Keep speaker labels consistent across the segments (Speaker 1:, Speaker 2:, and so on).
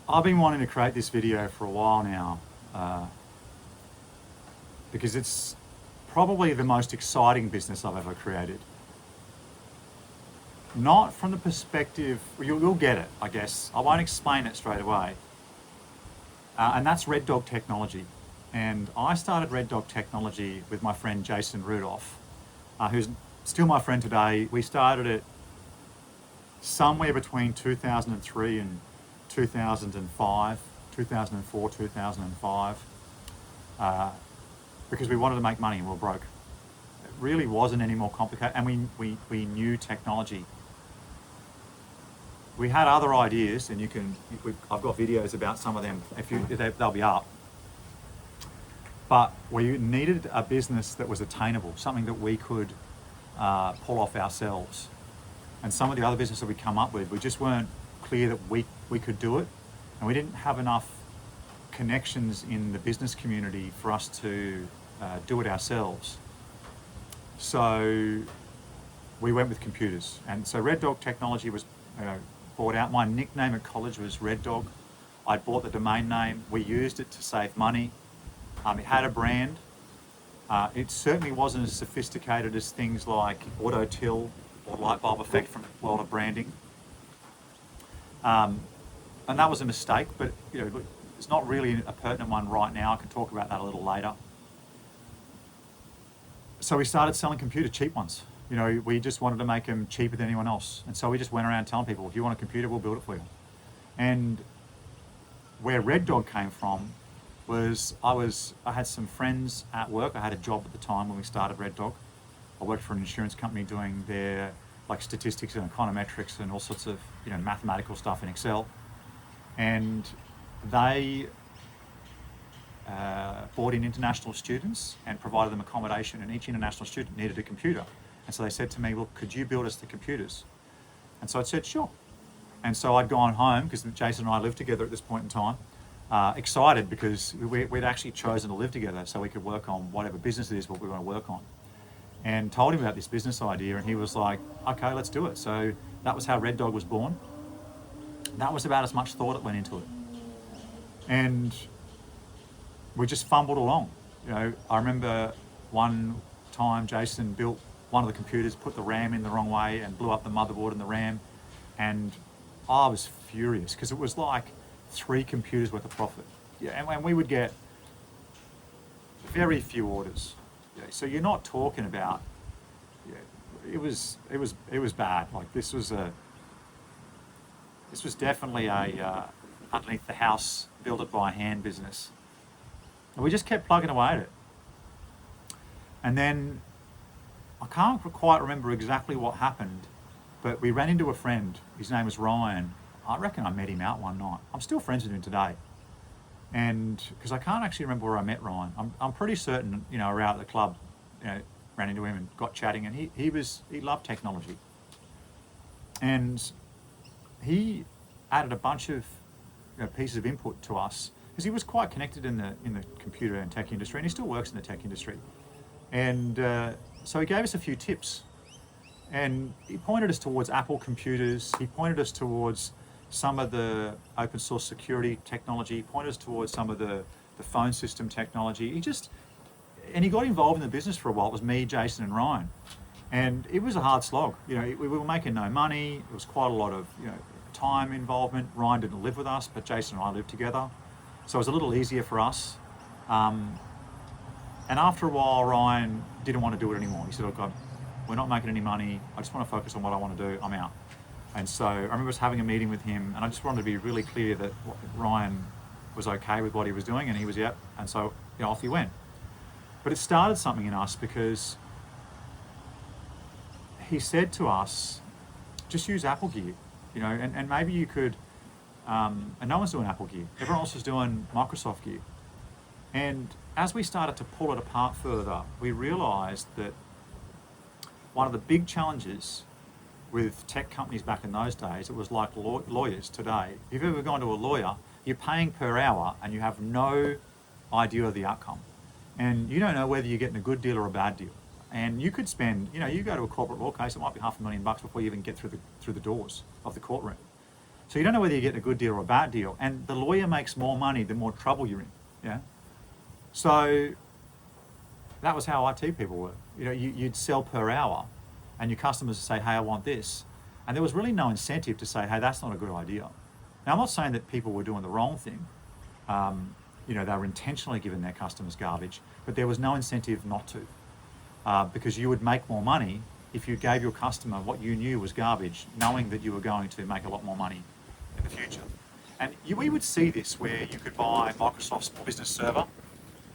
Speaker 1: I've been wanting to create this video for a while now because it's probably the most exciting business I've ever created. Not from the perspective, well, you'll get it, I guess. I won't explain it straight away. And that's Reddog Technology. And I started Reddog Technology with my friend Jason Rudolph, who's still my friend today. We started it somewhere between 2003 and 2005, 2004, 2005, because we wanted to make money and we were broke. It really wasn't any more complicated, and we knew technology. We had other ideas, and I've got videos about some of them. They'll be up. But we needed a business that was attainable, something that we could pull off ourselves. And some of the other businesses that we come up with, we just weren't clear that we could do it, and we didn't have enough connections in the business community for us to do it ourselves. So we went with computers, and so Reddog Technology was bought out. My nickname at college was Reddog. I bought the domain name. We used it to save money. It had a brand. It certainly wasn't as sophisticated as things like auto till or light bulb effect from the world of branding. And that was a mistake, but it's not really a pertinent one right now. I can talk about that a little later. So we started selling computer cheap ones. We just wanted to make them cheaper than anyone else. And so we just went around telling people, if you want a computer, we'll build it for you. And where Reddog came from was I had some friends at work. I had a job at the time when we started Reddog. I worked for an insurance company doing their statistics and econometrics and all sorts of mathematical stuff in Excel. And they brought in international students and provided them accommodation, and each international student needed a computer. And so they said to me, well, could you build us the computers? And so I said, sure. And so I'd gone home, because Jason and I lived together at this point in time, excited because we'd actually chosen to live together so we could work on whatever business it is what we want to work on. And told him about this business idea, and he was like, okay, let's do it. So that was how Reddog was born. That was about as much thought that went into it. And we just fumbled along. I remember one time Jason built one of the computers, put the RAM in the wrong way and blew up the motherboard and the RAM. And I was furious because it was like 3 computers worth of profit. And we would get very few orders. So you're not talking about, it was bad. Like this was definitely a underneath the house, build it by hand business. And we just kept plugging away at it. And then I can't quite remember exactly what happened, but we ran into a friend. His name was Ryan. I reckon I met him out one night. I'm still friends with him today. And because I can't actually remember where I met Ryan. I'm pretty certain, we were out at the club, ran into him and got chatting, and he loved technology. And he added a bunch of pieces of input to us, because he was quite connected in the computer and tech industry, and he still works in the tech industry. And so he gave us a few tips, and he pointed us towards Apple computers. He pointed us towards some of the open source security technology. He pointed us towards some of the phone system technology. He got involved in the business for a while. It was me, Jason, and Ryan, and it was a hard slog. We were making no money. It was quite a lot of time involvement. Ryan didn't live with us, but Jason and I lived together. So it was a little easier for us. And after a while, Ryan didn't want to do it anymore. He said, look, we're not making any money. I just want to focus on what I want to do. I'm out. And so I remember us having a meeting with him, and I just wanted to be really clear that Ryan was okay with what he was doing, and he was, yep. And so off he went. But it started something in us, because he said to us, just use Apple gear, and maybe you could, and no one's doing Apple gear. Everyone else is doing Microsoft gear. And as we started to pull it apart further, we realized that one of the big challenges with tech companies back in those days, it was like lawyers today. If you've ever gone to a lawyer, you're paying per hour and you have no idea of the outcome. And you don't know whether you're getting a good deal or a bad deal. And you could spend, you go to a corporate law case, it might be $500,000 before you even get through the doors of the courtroom. So you don't know whether you're getting a good deal or a bad deal. And the lawyer makes more money the more trouble you're in. Yeah. So that was how IT people were. You know, you'd sell per hour, and your customers would say, "Hey, I want this," and there was really no incentive to say, "Hey, that's not a good idea." Now, I'm not saying that people were doing the wrong thing. You know, they were intentionally giving their customers garbage, but there was no incentive not to, because you would make more money if you gave your customer what you knew was garbage, knowing that you were going to make a lot more money in the future. And we would see this where you could buy Microsoft Small Business Server.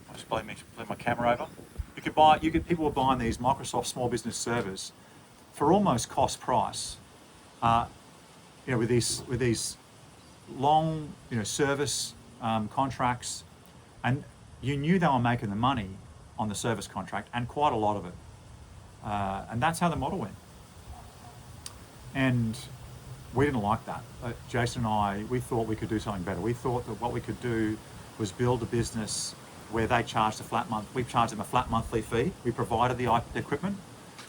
Speaker 1: I'll just play my camera over. People were buying these Microsoft Small Business Servers for almost cost price. You know, with these long, you know, service contracts, and you knew they were making the money on the service contract, and quite a lot of it. And that's how the model went. And we didn't like that. Jason and I, we thought we could do something better. We thought that what we could do was build a business where they charged we charged them a flat monthly fee. We provided the equipment,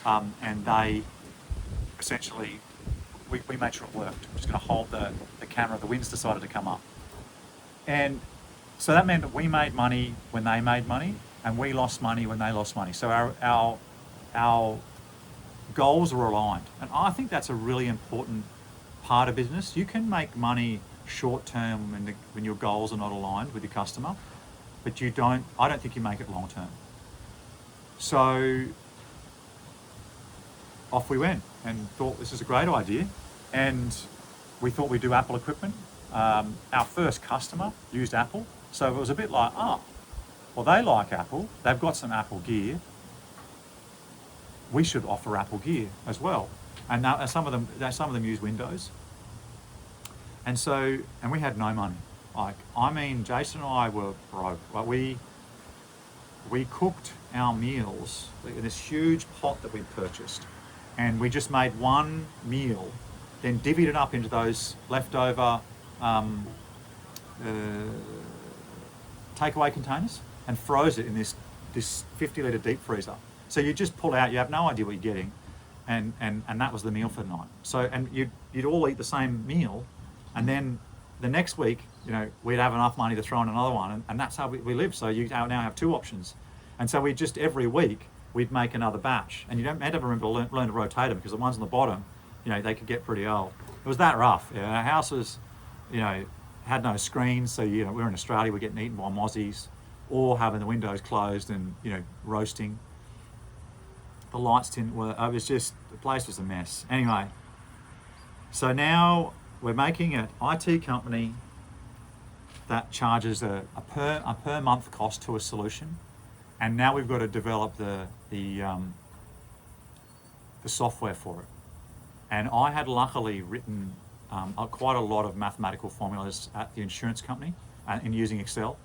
Speaker 1: and they essentially, we made sure it worked. I'm just going to hold the camera. The winds decided to come up. And so that meant that we made money when they made money, and we lost money when they lost money. So our goals were aligned. And I think that's a really important part of business. You can make money short term when your goals are not aligned with your customer, but I don't think you make it long term. So off we went and thought this is a great idea. And we thought we'd do Apple equipment. Our first customer used Apple. So it was a bit like, well, they like Apple. They've got some Apple gear. We should offer Apple gear as well. And now some of them use Windows. And we had no money. Jason and I were broke. Like we cooked our meals in this huge pot that we'd purchased, and we just made one meal, then divvied it up into those leftover takeaway containers and froze it in this 50-litre deep freezer. So you just pull out, you have no idea what you're getting, and that was the meal for the night. So, and you'd all eat the same meal, and then the next week, you know, we'd have enough money to throw in another one, and that's how we live. So you now have two options. And so we just, every week, we'd make another batch. And you don't have to remember to learn to rotate them, because the ones on the bottom, you know, they could get pretty old. It was that rough. You know, our house was, you know, had no screens, so, you know, we were in Australia, we're getting eaten by mozzies, or having the windows closed and, you know, roasting. The lights didn't work. It was just, the place was a mess. Anyway, so now we're making an IT company that charges a per month cost to a solution, and now we've got to develop the software for it. And I had luckily written quite a lot of mathematical formulas at the insurance company in using Excel.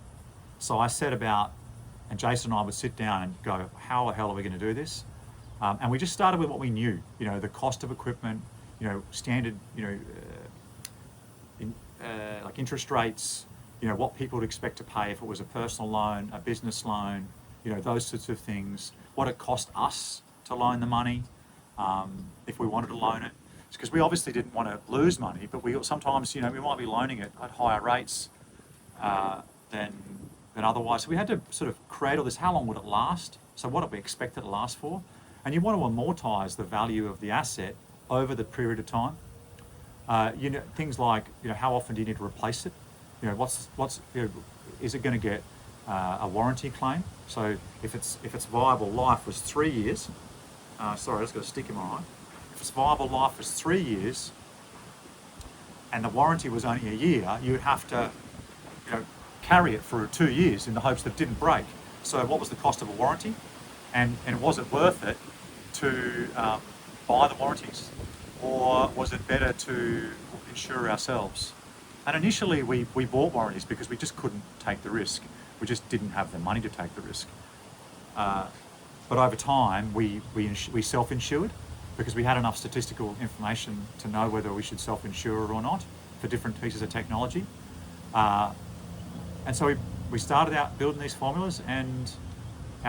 Speaker 1: So I set about, and Jason and I would sit down and go, how the hell are we going to do this? And we just started with what we knew, you know, the cost of equipment, you know, standard, you know, like interest rates, you know, what people would expect to pay if it was a personal loan, a business loan, you know, those sorts of things, what it cost us to loan the money, if we wanted to loan it. Because we obviously didn't want to lose money, but we sometimes, you know, we might be loaning it at higher rates than otherwise. So we had to sort of create all this, how long would it last? So what did we expect it to last for? And you want to amortize the value of the asset over the period of time. You know, things like, you know, how often do you need to replace it? You know, what's you know, is it going to get a warranty claim? So if its viable life was 3 years, sorry, I just got a stick in my eye. If its viable life was 3 years, and the warranty was only a year, you would have to, you know, carry it for 2 years in the hopes that it didn't break. So what was the cost of a warranty, and was it worth it to buy the warranties, or was it better to insure ourselves? And initially we bought warranties because we just couldn't take the risk. We just didn't have the money to take the risk. But over time we self-insured because we had enough statistical information to know whether we should self-insure or not for different pieces of technology. And so we started out building these formulas, and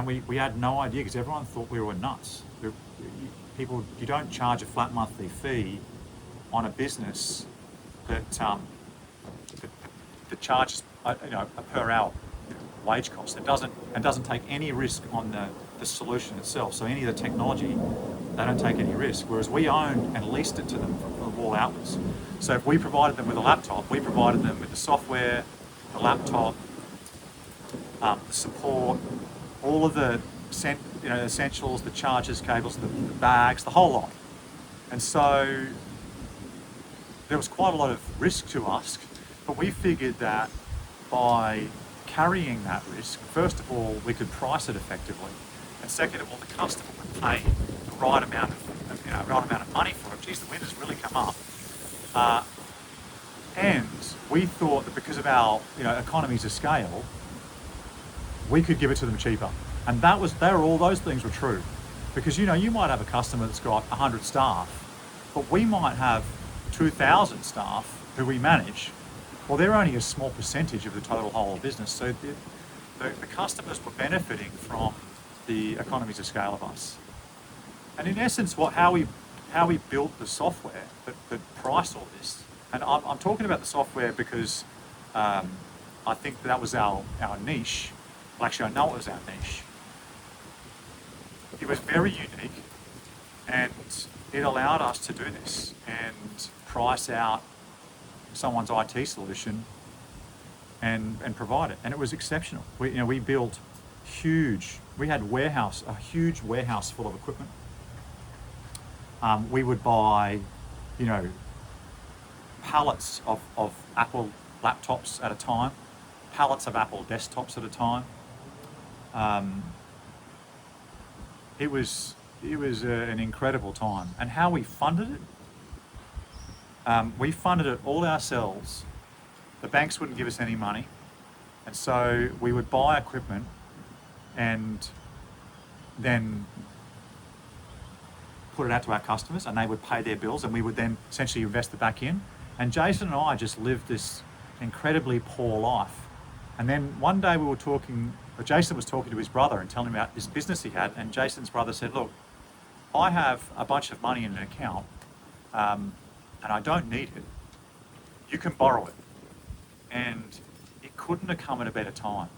Speaker 1: we had no idea, because everyone thought we were nuts. You don't charge a flat monthly fee on a business that charges a per hour wage cost. It doesn't take any risk on the solution itself. So any of the technology, they don't take any risk. Whereas we owned and leased it to them from all outlets. So if we provided them with a laptop, we provided them with the software, the laptop, the support, all of the essentials, the chargers, cables, the bags, the whole lot. And so there was quite a lot of risk to us, but we figured that by carrying that risk, first of all, we could price it effectively, and second of all, the customer would pay the right amount of money for it. Geez, the wind has really come up. And we thought that because of our economies of scale, we could give it to them cheaper. And all those things were true. Because you might have a customer that's got 100 staff, but we might have 2,000 staff who we manage. Well, they're only a small percentage of the total whole business. So the customers were benefiting from the economies of scale of us. And in essence, how we built the software that priced all this. And I'm talking about the software because I think that was our niche. Well, actually, I know it was our niche. It was very unique, and it allowed us to do this and price out someone's IT solution and provide it. And it was exceptional. We built we had a huge warehouse full of equipment. We would buy, pallets of Apple laptops at a time, pallets of Apple desktops at a time. It was an incredible time. And how we funded it, we funded it all ourselves. The banks wouldn't give us any money, and so we would buy equipment and then put it out to our customers, and they would pay their bills, and we would then essentially invest it back in. And Jason and I just lived this incredibly poor life. And then one day Jason was talking to his brother and telling him about this business he had, and Jason's brother said, "Look, I have a bunch of money in an account, and I don't need it. You can borrow it." And it couldn't have come at a better time,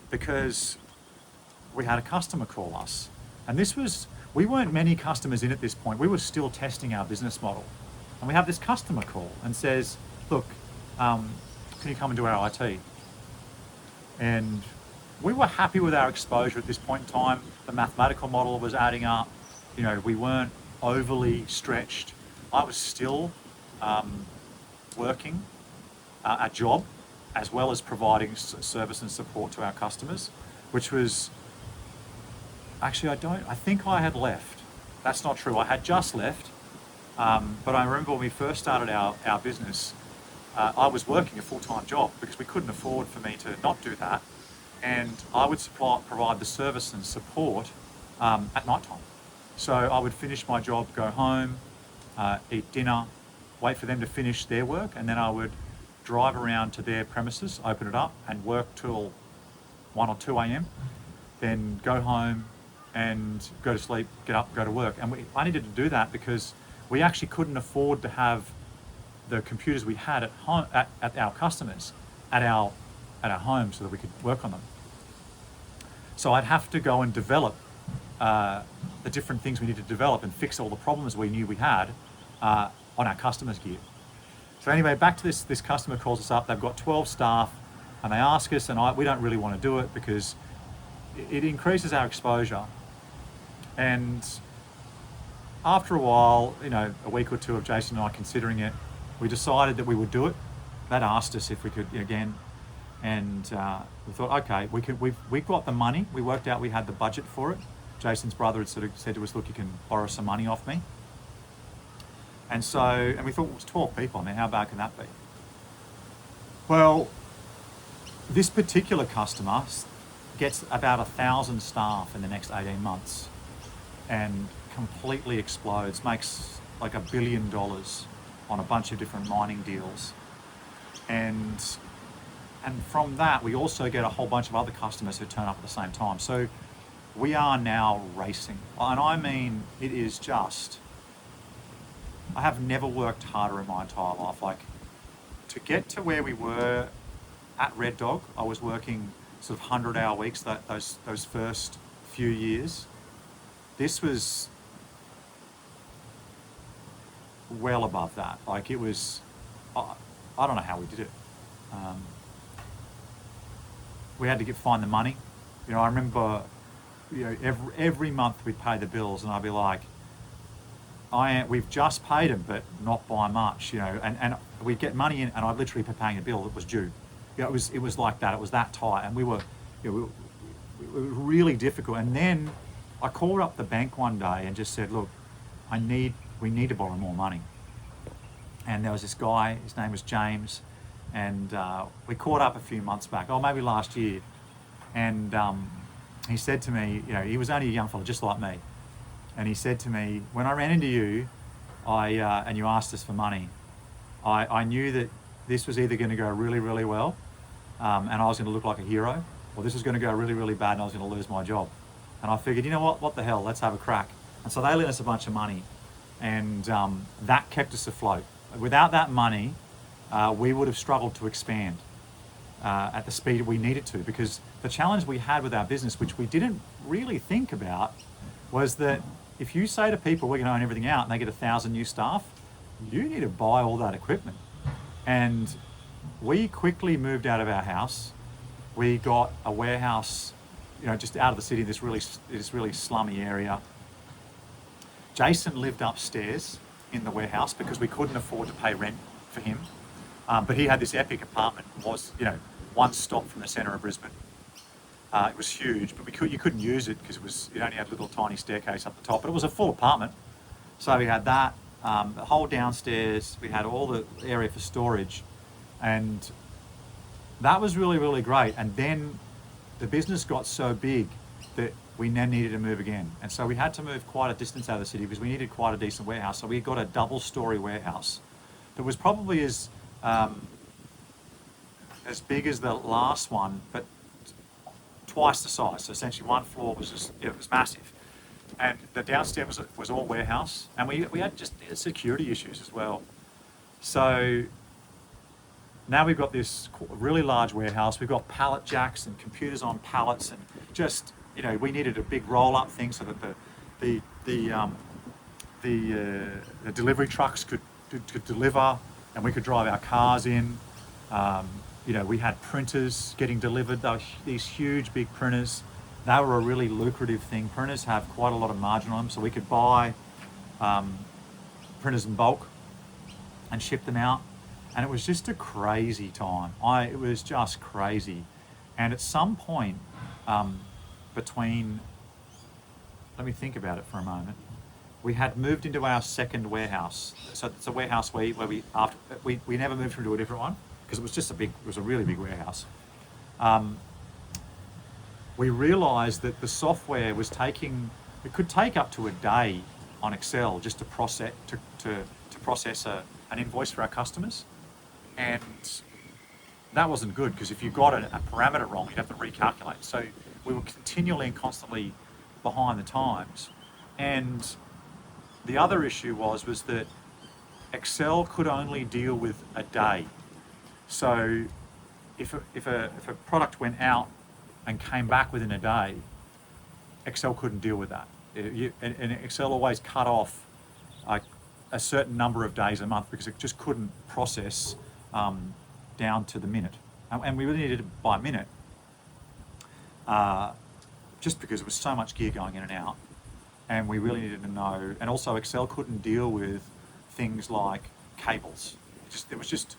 Speaker 1: because we had a customer call us. And we weren't many customers in at this point. We were still testing our business model. And we have this customer call and says, "Look, can you come and do our IT?" And we were happy with our exposure at this point in time. The mathematical model was adding up. We weren't overly stretched. I was still working a job as well as providing service and support to our customers, which was, actually, I think I had left. That's not true. I had just left. But I remember when we first started our business, I was working a full-time job because we couldn't afford for me to not do that. And I would provide the service and support at night time. So I would finish my job, go home, eat dinner, wait for them to finish their work, and then I would drive around to their premises, open it up, and work till 1 or 2 a.m. Then go home and go to sleep, get up, go to work. And I needed to do that because we actually couldn't afford to have the computers we had at home, at our customers, at our home, so that we could work on them. So I'd have to go and develop the different things we needed to develop and fix all the problems we knew we had on our customers' gear. So anyway, back to this customer calls us up. They've got 12 staff, and they ask us, and we don't really want to do it because it increases our exposure. And after a while, a week or two of Jason and I considering it, we decided that we would do it. They'd asked us if we could again, and we thought, okay, we've got the money. We worked out we had the budget for it. Jason's brother had sort of said to us, "Look, you can borrow some money off me." And we thought, well, it was 12 people. I mean, how bad can that be? Well, this particular customer gets about 1,000 staff in the next 18 months and completely explodes, makes like $1 billion on a bunch of different mining deals. And from that, we also get a whole bunch of other customers who turn up at the same time. So we are now racing. And I mean, it is just I have never worked harder in my entire life. Like, to get to where we were at Reddog, I was working sort of 100-hour weeks those first few years. This was well above that. Like, it was, I don't know how we did it. We had to find the money. You know, I remember, you know, every month we'd pay the bills, and I'd be like, we've just paid them, but not by much, you know. And we'd get money in, and I'd literally be paying a bill that was due. You know, it was like that. It was that tight, and we were, you know, it was really difficult. And then I called up the bank one day and just said, look, we need to borrow more money. And there was this guy, his name was James, and we caught up a few months back, maybe last year, and he said to me, you know, he was only a young fella just like me, and he said to me, when I ran into you, and you asked us for money, I knew that this was either going to go really, really well, and I was going to look like a hero, or this was going to go really, really bad and I was going to lose my job. And I figured, you know what the hell, let's have a crack. And so they lent us a bunch of money, and that kept us afloat. Without that money, we would have struggled to expand at the speed we needed to, because the challenge we had with our business, which we didn't really think about, was that if you say to people, we're going to own everything out, and they get 1,000 new staff, you need to buy all that equipment. And we quickly moved out of our house. We got a warehouse, you know, just out of the city, this really slummy area. Jason lived upstairs in the warehouse because we couldn't afford to pay rent for him. But he had this epic apartment. It was, you know, one stop from the centre of Brisbane. It was huge, but you couldn't use it because it only had a little tiny staircase up the top. But it was a full apartment. So we had that, the whole downstairs. We had all the area for storage, and that was really, really great. And then the business got so big that we then needed to move again. And so we had to move quite a distance out of the city because we needed quite a decent warehouse. So we got a double-story warehouse that was probably as big as the last one, but twice the size. So essentially one floor was it was massive. And the downstairs was all warehouse. And we had just security issues as well. So now we've got this really large warehouse. We've got pallet jacks and computers on pallets, and just, you know, we needed a big roll-up thing so that the delivery trucks could deliver, and we could drive our cars in. You know, we had printers getting delivered. They were these huge, big printers. They were a really lucrative thing. Printers have quite a lot of margin on them, so we could buy printers in bulk and ship them out. And it was just a crazy time. It was just crazy. And at some point, let me think about it for a moment. We had moved into our second warehouse. So it's a warehouse where we never moved into a different one because it was a really big warehouse. We realized that the software it could take up to a day on Excel just to process an invoice for our customers. And that wasn't good, because if you got a parameter wrong, you'd have to recalculate. So we were continually and constantly behind the times. And the other issue was that Excel could only deal with a day. So if a product went out and came back within a day, Excel couldn't deal with that. And Excel always cut off a certain number of days a month because it just couldn't process down to the minute. And we really needed it by minute, just because there was so much gear going in and out. And we really needed to know, and also Excel couldn't deal with things like cables. There was just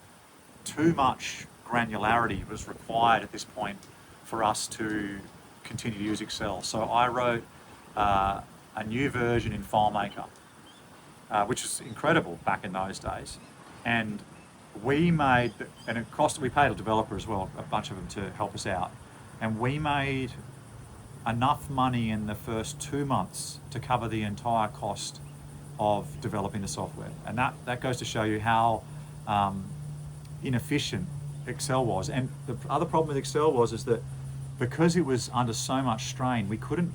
Speaker 1: too much granularity was required at this point for us to continue to use Excel. So I wrote a new version in FileMaker, which was incredible back in those days. And we paid a developer as well, a bunch of them, to help us out. And we made enough money in the first 2 months to cover the entire cost of developing the software. And that goes to show you how inefficient Excel was. And the other problem with Excel is that because it was under so much strain, we couldn't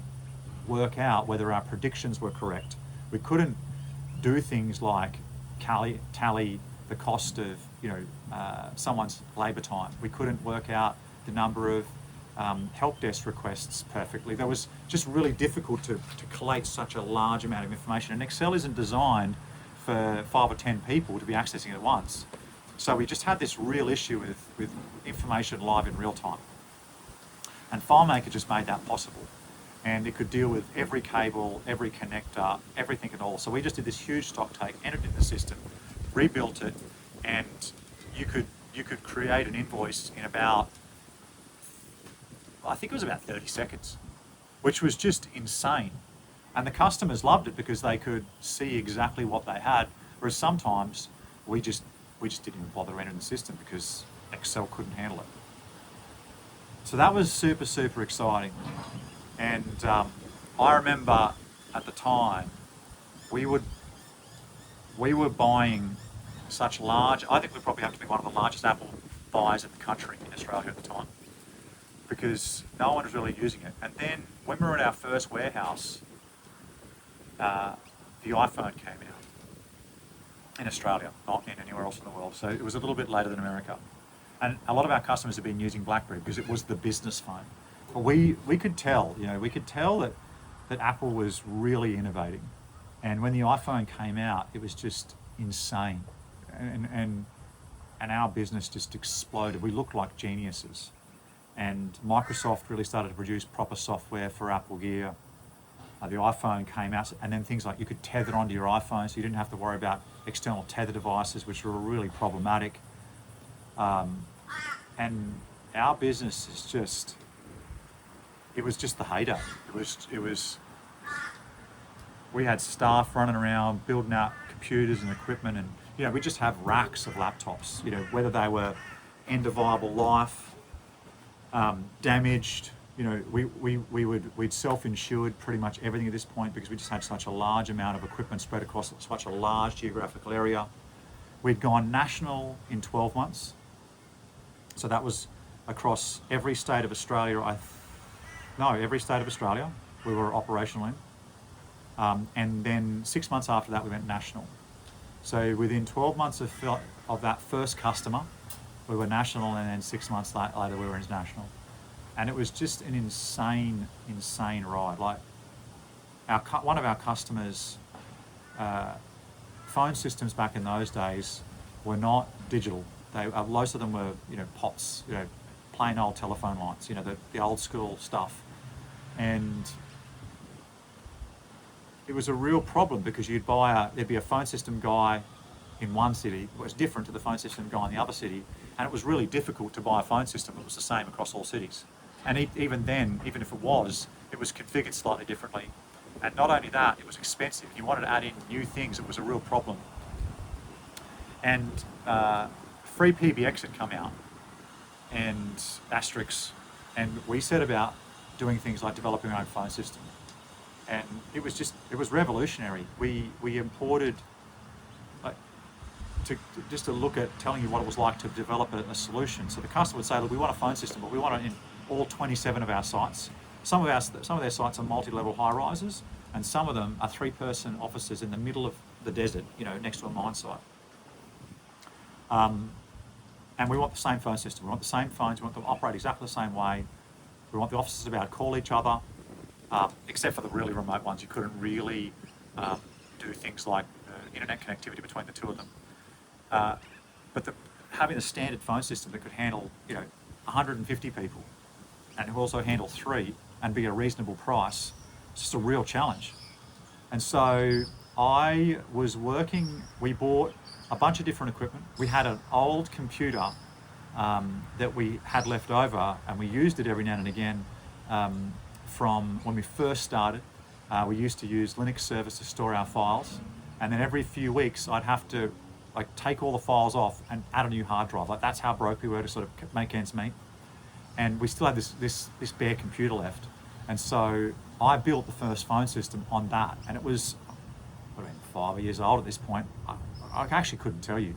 Speaker 1: work out whether our predictions were correct. We couldn't do things like tally the cost of someone's labour time. We couldn't work out the number of help desk requests perfectly. That was just really difficult to collate such a large amount of information. And Excel isn't designed for 5 or 10 people to be accessing it at once. So we just had this real issue with information live in real time. And FileMaker just made that possible. And it could deal with every cable, every connector, everything at all. So we just did this huge stock take, entered in the system, rebuilt it, and you could create an invoice in about, I think it was about 30 seconds, which was just insane. And the customers loved it because they could see exactly what they had, whereas sometimes we just didn't even bother entering the system because Excel couldn't handle it. So that was super, super exciting. And I remember at the time, we were buying such large, I think we probably have to be one of the largest Apple buyers in the country in Australia at the time, because no one was really using it. And then when we were at our first warehouse, the iPhone came out in Australia, not in anywhere else in the world. So it was a little bit later than America. And a lot of our customers have been using BlackBerry because it was the business phone. But we could tell, that Apple was really innovating. And when the iPhone came out, it was just insane. And our business just exploded. We looked like geniuses. And Microsoft really started to produce proper software for Apple Gear. The iPhone came out, and then things like you could tether onto your iPhone, so you didn't have to worry about external tether devices, which were really problematic. And our business is just, it was just the heyday. It was. We had staff running around building out computers and equipment, and we just have racks of laptops. Whether they were end of viable life, damaged. We'd self-insured pretty much everything at this point because we just had such a large amount of equipment spread across such a large geographical area. We'd gone national in 12 months. So that was across every state of Australia. Every state of Australia we were operational in. And then 6 months after that we went national. So within 12 months of that first customer, we were national, and then 6 months later we were international. And it was just an insane ride. Like one of our customers, phone systems back in those days were not digital. Most of them were, POTS, plain old telephone lines, the old school stuff. And it was a real problem because there'd be a phone system guy in one city that was different to the phone system guy in the other city. And it was really difficult to buy a phone system that was the same across all cities. And even then, even if it was configured slightly differently. And not only that, it was expensive. You wanted to add in new things, it was a real problem. And free PBX had come out, and Asterix, and we set about doing things like developing our own phone system. And it was revolutionary. We imported, to look at telling you what it was like to develop a solution. So the customer would say, look, we want a phone system, but we want it in all 27 of our sites. Some of their sites are multi-level high-rises, and some of them are 3-person offices in the middle of the desert, next to a mine site. And we want the same phone system. We want the same phones. We want them to operate exactly the same way. We want the offices to be able to call each other, except for the really remote ones. You couldn't really do things like internet connectivity between the two of them. But having a standard phone system that could handle 150 people, and who also handle 3 and be a reasonable price, it's just a real challenge. And so we bought a bunch of different equipment. We had an old computer that we had left over, and we used it every now and again from when we first started. We used to use Linux servers to store our files, and then every few weeks I'd have to take all the files off and add a new hard drive. That's how broke we were to sort of make ends meet. And we still had this bare computer left. And so I built the first phone system on that, and it was 5 years old at this point. I actually couldn't tell you,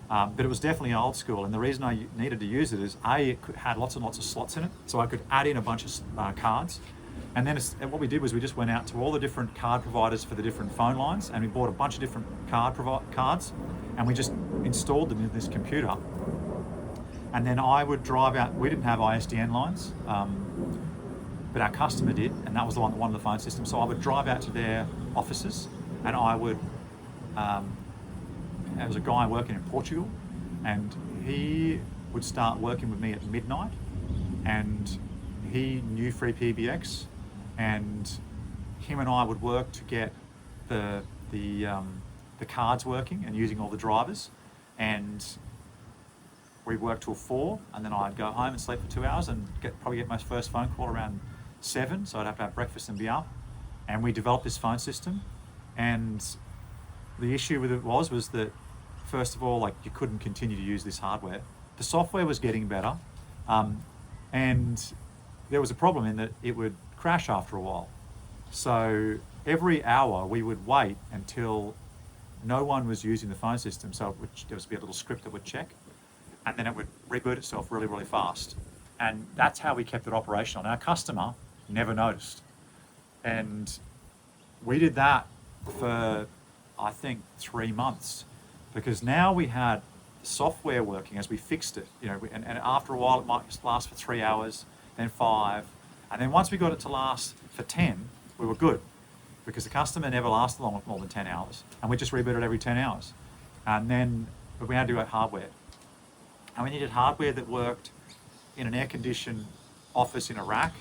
Speaker 1: but it was definitely old school. And the reason I needed to use it is it had lots and lots of slots in it, so I could add in a bunch of cards. And then what we did was we just went out to all the different card providers for the different phone lines, and we bought a bunch of different card cards, and we just installed them in this computer. And then I would drive out. We didn't have ISDN lines, but our customer did, and that was the one that wanted the phone system. So I would drive out to their offices, and I would. There was a guy working in Portugal, and he would start working with me at midnight, and he knew free PBX, and him and I would work to get the cards working and using all the drivers, and we'd work till 4, and then I'd go home and sleep for 2 hours and probably get my first phone call around 7, so I'd have to have breakfast and be up. And we developed this phone system, and the issue with it was that, first of all, like, you couldn't continue to use this hardware. The software was getting better, and there was a problem in that it would crash after a while. So every hour we would wait until no one was using the phone system, so there would be a little script that would check, and then it would reboot itself really, really fast. And that's how we kept it operational. And our customer never noticed. And we did that for, I think, 3 months, because now we had the software working as we fixed it, and after a while it might just last for 3 hours, then 5, and then once we got it to last for 10, we were good, because the customer never lasted more than 10 hours, and we just rebooted every 10 hours. And then we had to do hardware, and we needed hardware that worked in an air-conditioned office in Iraq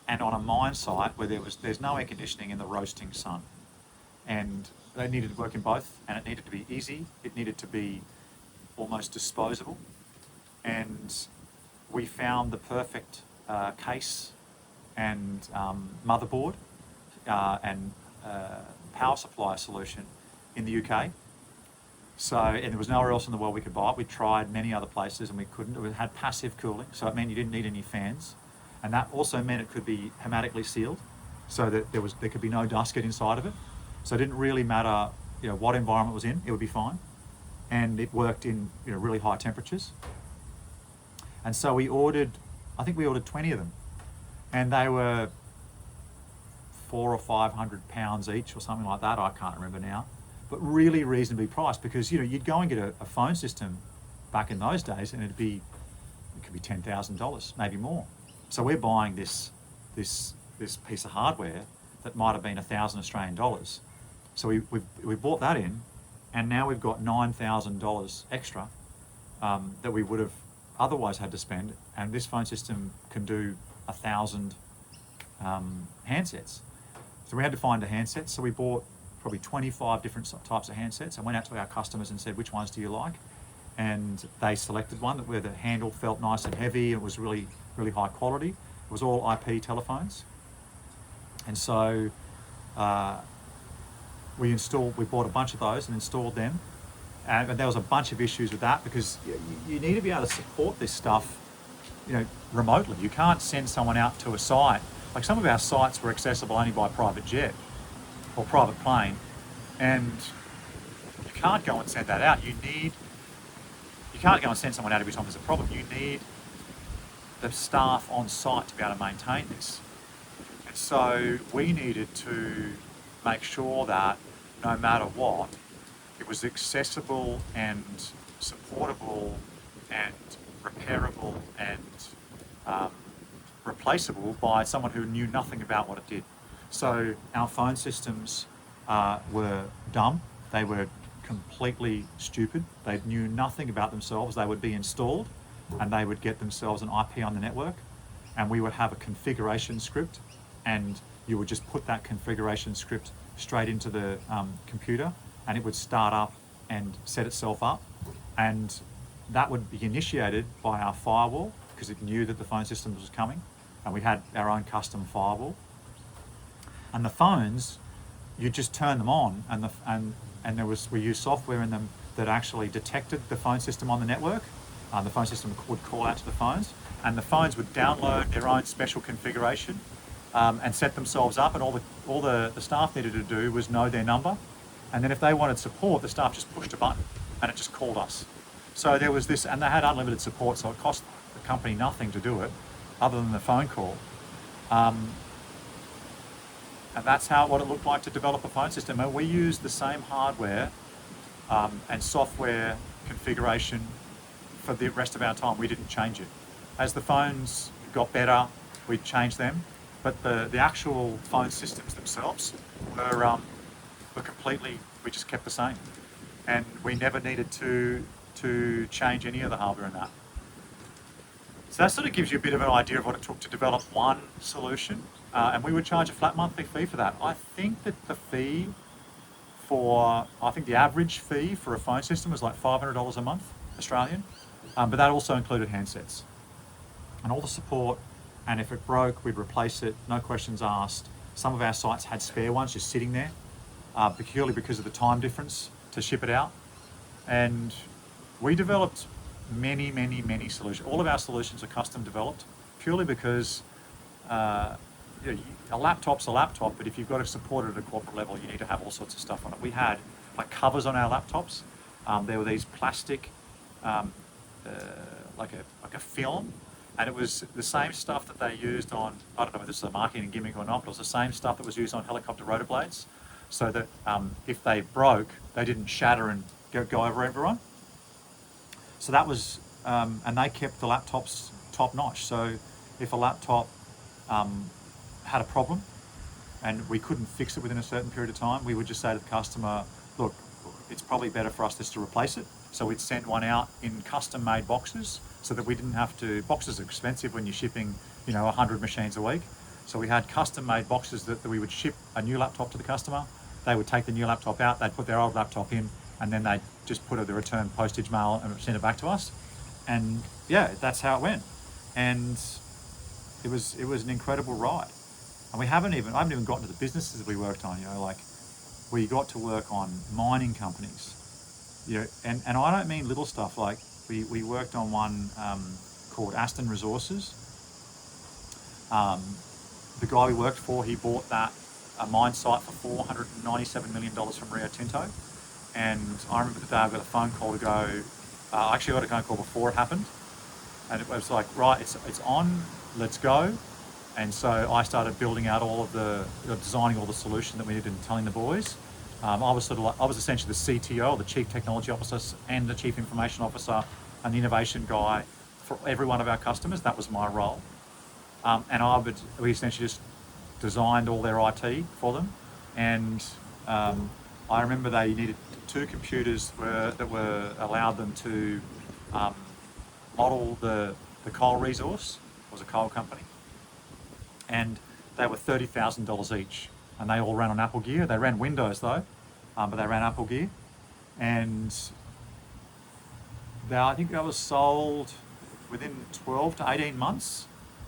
Speaker 1: and on a mine site where there's no air conditioning in the roasting sun. And they needed to work in both, and it needed to be easy, it needed to be almost disposable. And we found the perfect case and motherboard and power supply solution in the UK. So, and there was nowhere else in the world we could buy it. We tried many other places and we couldn't. It had passive cooling, so it meant you didn't need any fans. And that also meant it could be hermetically sealed, so that there could be no dust get inside of it. So it didn't really matter, what environment it was in, it would be fine. And it worked in, really high temperatures. And so we ordered 20 of them, and they were £400 or £500 each or something like that. I can't remember now, but really reasonably priced, because you'd go and get a phone system back in those days, and it could be $10,000, maybe more. So we're buying this piece of hardware that might have been $1,000 Australian dollars. So we bought that in, and now we've got $9,000 extra that we would have otherwise had to spend, and this phone system can do 1,000 handsets. So we had to find a handset, so we bought probably 25 different types of handsets and went out to our customers and said, which ones do you like? And they selected one where the handle felt nice and heavy, and it was really, really high quality. It was all IP telephones. And so we bought a bunch of those and installed them. And there was a bunch of issues with that, because you need to be able to support this stuff, remotely. You can't send someone out to a site. Like, some of our sites were accessible only by private jet or private plane, and you can't go and send that out. You can't go and send someone out every time there's a problem. You need the staff on site to be able to maintain this. And so we needed to make sure that no matter what, it was accessible and supportable and repairable and replaceable by someone who knew nothing about what it did. So our phone systems were dumb. They were completely stupid. They knew nothing about themselves. They would be installed and they would get themselves an IP on the network, and we would have a configuration script, and you would just put that configuration script straight into the computer, and it would start up and set itself up, and that would be initiated by our firewall, because it knew that the phone system was coming, and we had our own custom firewall. And the phones, you just turn them on, and we used software in them that actually detected the phone system on the network. The phone system would call out to the phones, and the phones would download their own special configuration and set themselves up, and all the staff needed to do was know their number, and then if they wanted support, the staff just pushed a button and it just called us. So there was this, and they had unlimited support, so it cost the company nothing to do it other than the phone call. And that's what it looked like to develop a phone system. And we used the same hardware and software configuration for the rest of our time. We didn't change it. As the phones got better, we changed them, but the actual phone systems themselves were completely, we just kept the same. And we never needed to change any of the hardware in that. So that sort of gives you a bit of an idea of what it took to develop one solution. And we would charge a flat monthly fee for that. I think that the average fee for a phone system was like $500 a month, Australian. But that also included handsets and all the support. And if it broke, we'd replace it, no questions asked. Some of our sites had spare ones just sitting there, purely because of the time difference to ship it out. And we developed many solutions. All of our solutions are custom developed purely because a laptop's a laptop, but if you've got to support it at a corporate level, you need to have all sorts of stuff on it. We had like covers on our laptops. There were these plastic, like a film, and it was the same stuff that they used on, I don't know whether this is a marketing gimmick or not, but it was the same stuff that was used on helicopter rotor blades, so that if they broke, they didn't shatter and go over everyone. So that was, and they kept the laptops top notch. So if a laptop had a problem and we couldn't fix it within a certain period of time, we would just say to the customer, look, it's probably better for us just to replace it. So we'd send one out in custom made boxes so that we didn't have to, boxes are expensive when you're shipping, 100 machines a week. So we had custom made boxes that we would ship a new laptop to the customer. They would take the new laptop out, they'd put their old laptop in, and then they'd just put the return postage mail and send it back to us. And yeah, that's how it went. And it was an incredible ride. And I haven't even gotten to the businesses that we worked on, like we got to work on mining companies, and I don't mean little stuff. Like we worked on one called Aston Resources. The guy we worked for, he bought a mine site for $497 million from Rio Tinto. And I remember the day I got a phone call to go, I actually got a phone call before it happened. And it was like, right, it's on, let's go. And so I started building out designing all the solution that we needed and telling the boys. I was essentially the CTO, the Chief Technology Officer, and the Chief Information Officer, and the innovation guy for every one of our customers. That was my role. And we essentially just designed all their IT for them. And I remember they needed 2 computers that allowed them to model the coal resource. It was a coal company. And they were $30,000 each. And they all ran on Apple gear. They ran Windows though, but they ran Apple gear. And I think that was sold within 12 to 18 months,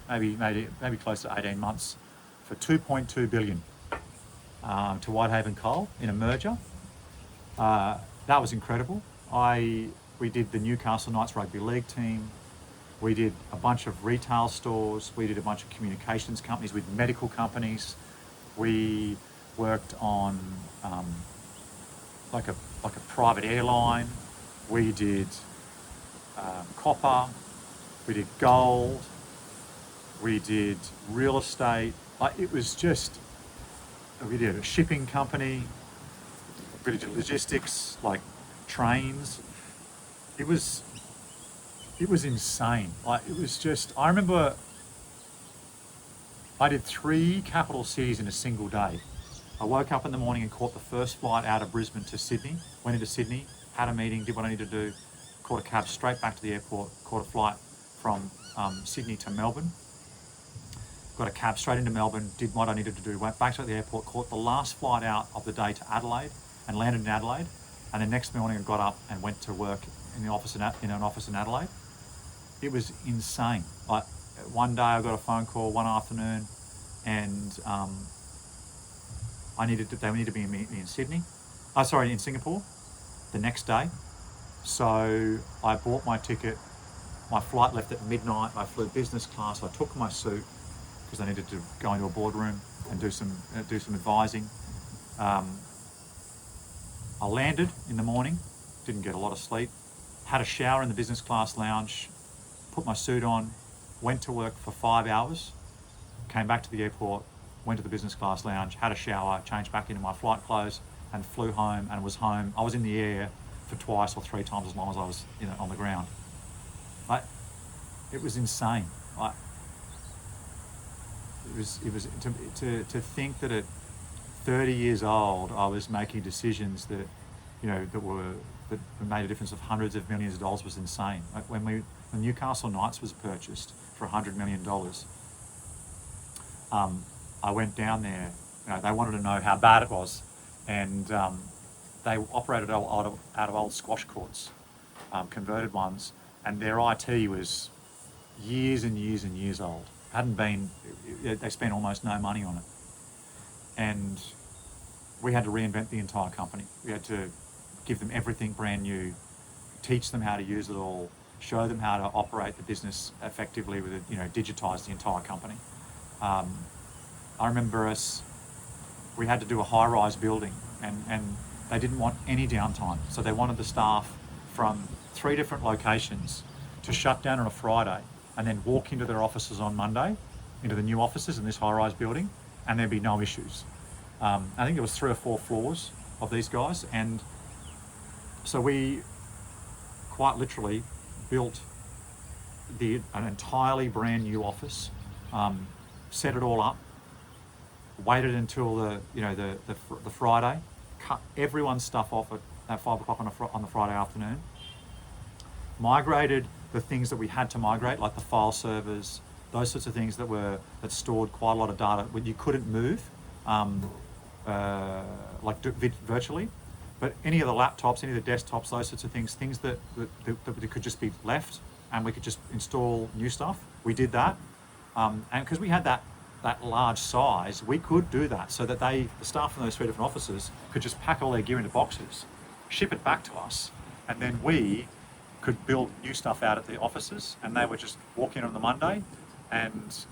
Speaker 1: maybe close to 18 months, for $2.2 billion to Whitehaven Coal in a merger. That was incredible. We did the Newcastle Knights Rugby League team. We did a bunch of retail stores. We did a bunch of communications companies with medical companies. We worked on like a private airline. We did copper. We did gold. We did real estate. It was just, we did a shipping company. We did logistics, like trains. It was insane. It was just, I remember I did 3 capital cities in a single day. I woke up in the morning and caught the first flight out of Brisbane to Sydney, went into Sydney, had a meeting, did what I needed to do, caught a cab straight back to the airport, caught a flight from Sydney to Melbourne, got a cab straight into Melbourne, did what I needed to do, went back to the airport, caught the last flight out of the day to Adelaide and landed in Adelaide. And the next morning I got up and went to work in an office in Adelaide. It was insane. One day I got a phone call one afternoon, and they needed to be in Singapore the next day. So I bought my ticket. My flight left at midnight. I flew business class. I took my suit because I needed to go into a boardroom and do some advising. I landed in the morning, didn't get a lot of sleep, had a shower in the business class lounge, put my suit on, went to work for 5 hours, came back to the airport, went to the business class lounge, had a shower, changed back into my flight clothes, and flew home and was home. I was in the air for twice or 3 times as long as I was, on the ground. It was insane. It was to think that at 30 years old I was making decisions that, that made a difference of hundreds of millions of dollars was insane. Like when the Newcastle Knights was purchased for $100 million, I went down there. They wanted to know how bad it was, and they operated out of old squash courts, converted ones, and their IT was years and years and years old. They spent almost no money on it, and we had to reinvent the entire company. We had to give them everything brand new, teach them how to use it all, show them how to operate the business effectively with it, digitize the entire company. I remember we had to do a high-rise building, and they didn't want any downtime. So they wanted the staff from 3 different locations to shut down on a Friday and then walk into their offices on Monday, into the new offices in this high-rise building, and there'd be no issues. I think there was 3 or 4 floors of these guys, and so we quite literally built an entirely brand new office, set it all up, waited until the Friday, cut everyone's stuff off at 5 o'clock on the Friday afternoon, migrated the things that we had to migrate, like the file servers, those sorts of things that stored quite a lot of data when you couldn't move, virtually. But any of the laptops, any of the desktops, those sorts of things that could just be left, and we could just install new stuff. We did that, and because we had that large size, we could do that so that the staff from those 3 different offices could just pack all their gear into boxes, ship it back to us, and then we could build new stuff out at the offices, and they would just walk in on the Monday and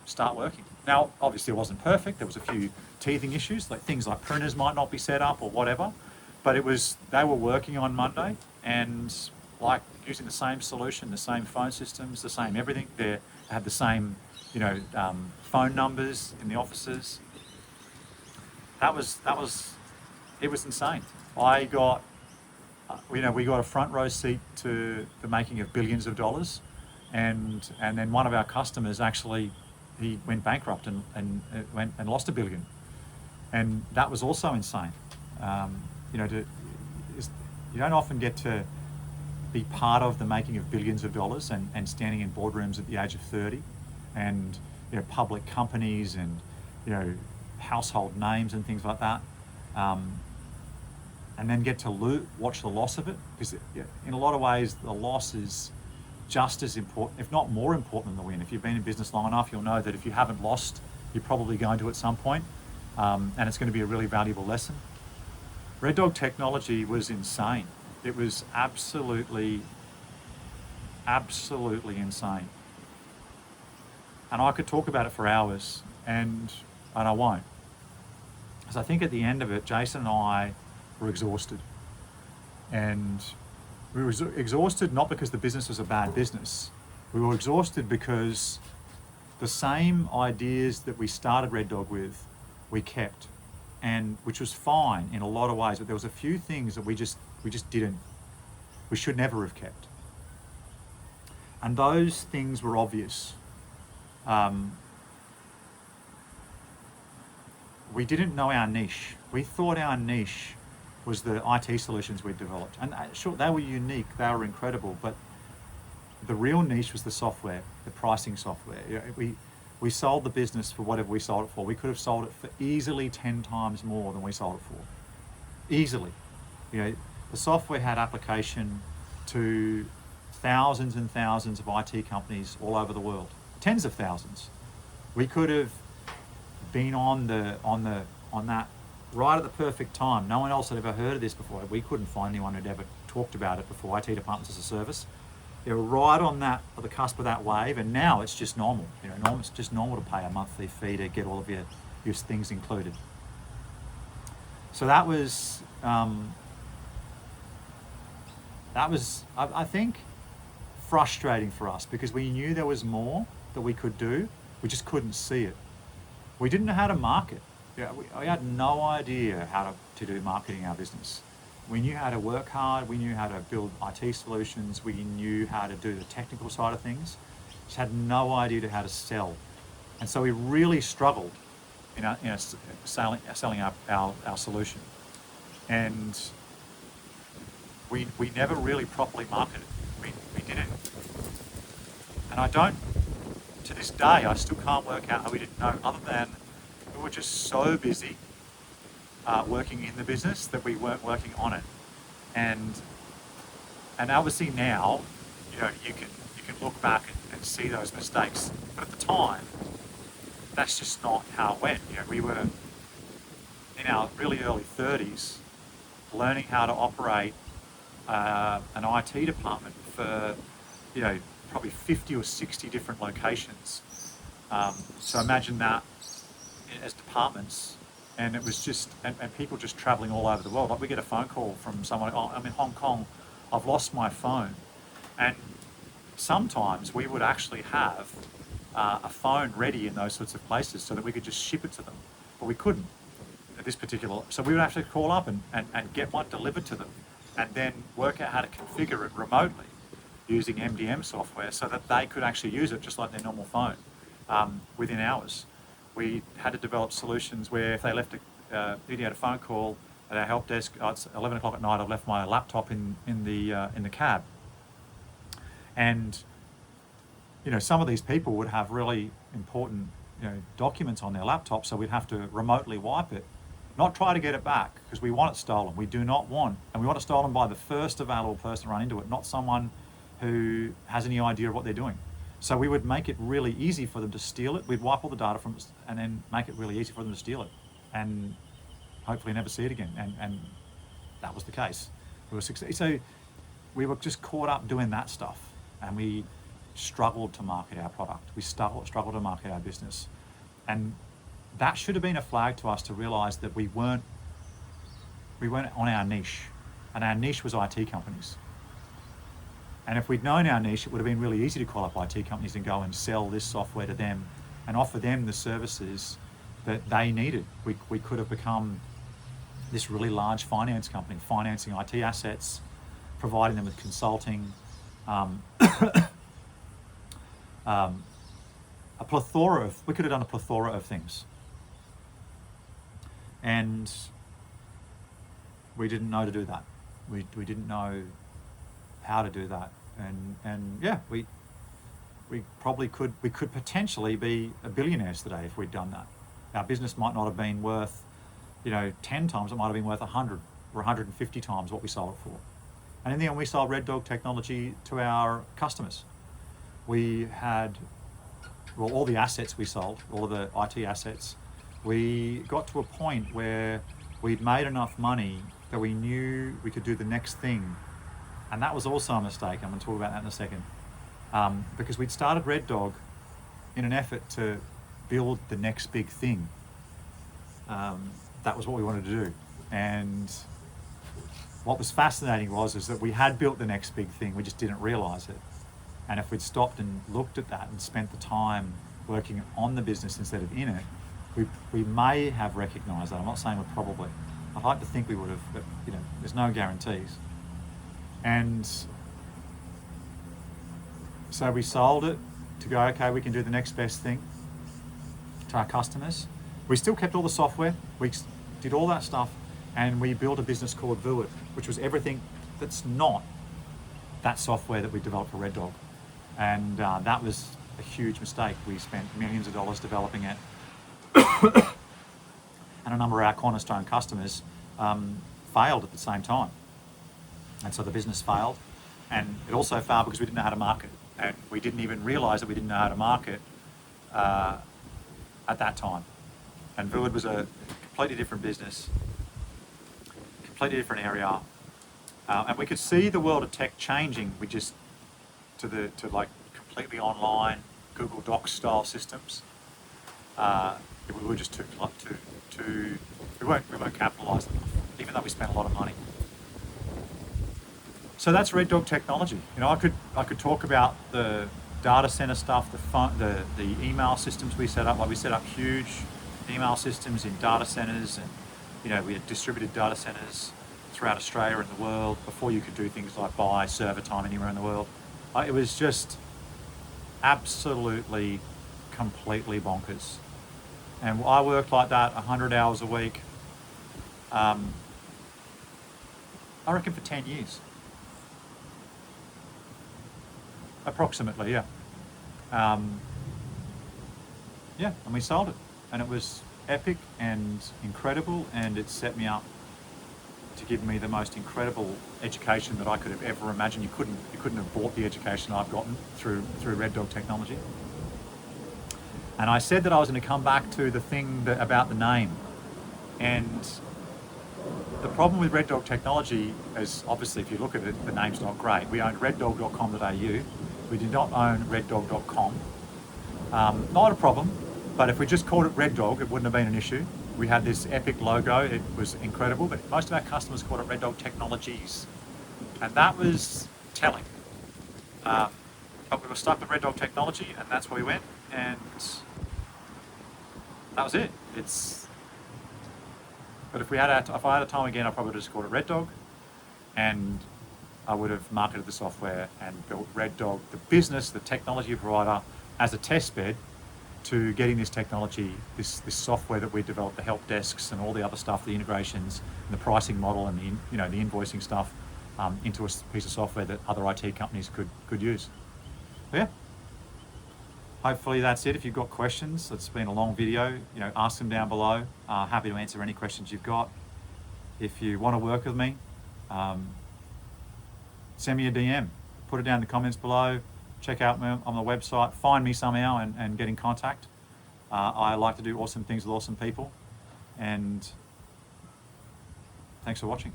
Speaker 1: start working. Now, obviously it wasn't perfect. There was a few teething issues, like things like printers might not be set up or whatever, but they were working on Monday, and like using the same solution, the same phone systems, the same everything. They had the same, phone numbers in the offices. It was insane. We got a front row seat to the making of billions of dollars, and then one of our customers actually, he went bankrupt and lost $1 billion, and that was also insane. You don't often get to be part of the making of billions of dollars and standing in boardrooms at the age of 30, and public companies and household names and things like that, and then get to watch the loss of it, because in a lot of ways the loss is just as important, if not more important than the win. If you've been in business long enough, you'll know that if you haven't lost, you're probably going to at some point, and it's going to be a really valuable lesson. Reddog Technology was insane. It was absolutely insane. And I could talk about it for hours, and I won't. Because I think at the end of it, Jason and I were exhausted. And we were exhausted not because the business was a bad business. We were exhausted because the same ideas that we started Reddog with, we kept, and which was fine in a lot of ways, but there was a few things that we just should never have kept. And those things were obvious. We didn't know our niche. We thought our niche was the IT solutions we'd developed. And sure, they were unique, they were incredible, but the real niche was the software, the pricing software. We sold the business for whatever we sold it for. We could have sold it for easily 10 times more than we sold it for. Easily. The software had application to thousands and thousands of IT companies all over the world, tens of thousands. We could have been on that right at the perfect time. No one else had ever heard of this before. We couldn't find anyone who'd ever talked about it before, IT departments as a service. They were right on the cusp of that wave, and now it's just normal. It's just normal to pay a monthly fee to get all of your things included. So that was I think frustrating for us, because we knew there was more that we could do. We just couldn't see it. We didn't know how to market. We had no idea how to do marketing our business. We knew how to work hard, we knew how to build IT solutions, we knew how to do the technical side of things, just had no idea how to sell. And so we really struggled in selling our solution. And we never really properly marketed. We didn't. And I don't, to this day, I still can't work out how we didn't know, other than we were just so busy working in the business that we weren't working on it. And obviously now, you can look back and see those mistakes. But at the time, that's just not how it went. We were in our really early 30s, learning how to operate an IT department for, probably 50 or 60 different locations. So imagine that as departments. And it was just, and people just traveling all over the world. Like we get a phone call from someone, oh, I'm in Hong Kong, I've lost my phone. And sometimes we would actually have a phone ready in those sorts of places so that we could just ship it to them. But we couldn't at this particular, so we would actually call up and get one delivered to them and then work out how to configure it remotely using MDM software so that they could actually use it just like their normal phone within hours. We had to develop solutions where if they left if you had a phone call at our help desk, it's 11 o'clock at night, I've left my laptop in the cab. And some of these people would have really important documents on their laptop, so we'd have to remotely wipe it, not try to get it back, because we want it stolen. We do not want, and we want it stolen by the first available person to run into it, not someone who has any idea of what they're doing. So we would make it really easy for them to steal it. We'd wipe all the data from it and then make it really easy for them to steal it and hopefully never see it again. And that was the case. So we were just caught up doing that stuff, and we struggled to market our product. We struggled to market our business. And that should have been a flag to us to realize that we weren't on our niche, and our niche was IT companies. And if we'd known our niche, it would have been really easy to call up IT companies and go and sell this software to them and offer them the services that they needed. We could have become this really large finance company, financing IT assets, providing them with consulting, we could have done a plethora of things. And we didn't know to do that. We didn't know how to do that. And yeah, we probably could potentially be billionaires today if we'd done that. Our business might not have been worth, 10 times, it might have been worth 100 or 150 times what we sold it for. And in the end, we sold Reddog Technology to our customers. We had, all the assets we sold, all of the IT assets, we got to a point where we'd made enough money that we knew we could do the next thing. And that was also a mistake. I'm going to talk about that in a second. Because we'd started Reddog in an effort to build the next big thing. That was what we wanted to do. And what was fascinating is that we had built the next big thing, we just didn't realize it. And if we'd stopped and looked at that and spent the time working on the business instead of in it, we may have recognized that. I'm not saying we probably. I'd like to think we would have, but there's no guarantees. And so we sold it to go, okay, we can do the next best thing to our customers. We still kept all the software, we did all that stuff, and we built a business called Vuit, which was everything that's not that software that we developed for Reddog. And that was a huge mistake. We spent millions of dollars developing it. And a number of our cornerstone customers failed at the same time. And so the business failed. And it also failed because we didn't know how to market. And we didn't even realize that we didn't know how to market at that time. And Vuit was a completely different business, completely different area. And we could see the world of tech changing. We just, to like completely online Google Docs style systems. We were just too we weren't capitalised enough, even though we spent a lot of money. So that's Reddog Technology. I could talk about the data center stuff, the email systems we set up. Like we set up huge email systems in data centers, and we had distributed data centers throughout Australia and the world before you could do things like buy server time anywhere in the world. It was just absolutely, completely bonkers. And I worked like that 100 hours a week, I reckon for 10 years. Approximately, yeah. Yeah, and we sold it. And it was epic and incredible, and it set me up to give me the most incredible education that I could have ever imagined. You couldn't have bought the education I've gotten through Reddog Technology. And I said that I was going to come back to the thing about the name. And the problem with Reddog Technology is, obviously, if you look at it, the name's not great. We owned reddog.com.au. We did not own reddog.com. Not a problem, but if we just called it Reddog, it wouldn't have been an issue. We had this epic logo. It was incredible, but most of our customers called it Reddog Technologies. And that was telling. But we were stuck with Reddog Technology, and that's where we went, and that was it. But if I had a time again, I probably would have just called it Reddog, and I would have marketed the software and built Reddog, the business, the technology provider, as a test bed to getting this technology, this software that we developed, the help desks and all the other stuff, the integrations and the pricing model and the invoicing stuff, into a piece of software that other IT companies could use. But yeah. Hopefully that's it. If you've got questions, it's been a long video, ask them down below. Happy to answer any questions you've got. If you want to work with me, send me a DM, put it down in the comments below, check out me on the website, find me somehow and get in contact. I like to do awesome things with awesome people, and thanks for watching.